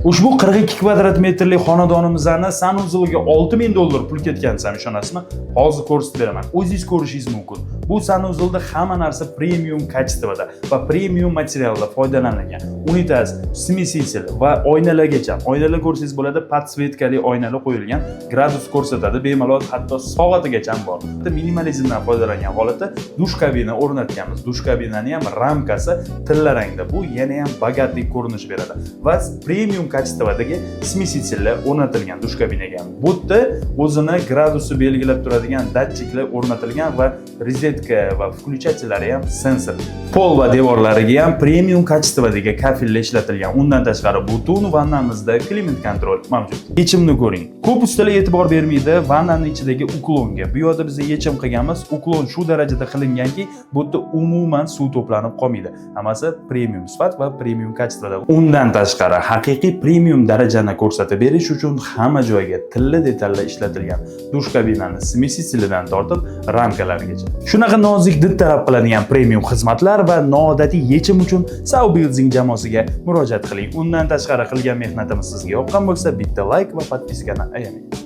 Ushbu 42 kvadrat metrlik xonadonimizni sanuzuliga $6000 pul ketgan desam ishonasizmi? Hozir ko'rsatib beraman. O'zingiz ko'rishingiz mumkin. Bu sanuzulda hamma narsa premium kачествоda va premium materialdan foydalanilgan. Unitaz, smesитель va oynalargacha. Oynalar ko'rsangiz bo'ladi, podsvetkali oynalar qo'yilgan. Gradus ko'rsatadi, bemalol hatto soatgacha ham bor. Minimalizmdan foydalangan holatda dush kabina o'rnatganmiz. Dush kabinaning ham ramkasi tilla rangda. Bu yana ham bogatlik ko'rinish beradi. Va premium kачестводagi smesителlar o'rnatilgan dush kabinaga. Bu yerda o'zini gradusi belgilab turadigan datchiklar o'rnatilgan va rozetka va включателlari ham sensor. Pol va devorlariga ham premium kачестводagi kafillar ishlatilgan. Undan tashqari butun vannamizda klimat kontrol mavjud. Yechimni ko'ring. Ko'p ustalar e'tibor bermaydi vannaning ichidagi uklonga. Bu yerda biz yechim qilganmiz. Uklon shu darajada qilinganki, bu yerda umuman suv to'planib qolmaydi. Hammasi premium sifat va premium kачествоda. Undan tashqari haqiqiy premium darajani ko'rsatib berish uchun hamma joyga tilla detallar ishlatilgan. Dush kabinani smesителidan tortib ramkalarigacha. Shunaqa nozik did talab qiladigan premium xizmatlar va noodatiy yechim uchun Sau Building jamoasiga murojaat qiling. Undan tashqari qilgan mehnatimiz sizga yoqqan bo'lsa, bitta like va podpiskani ayamang.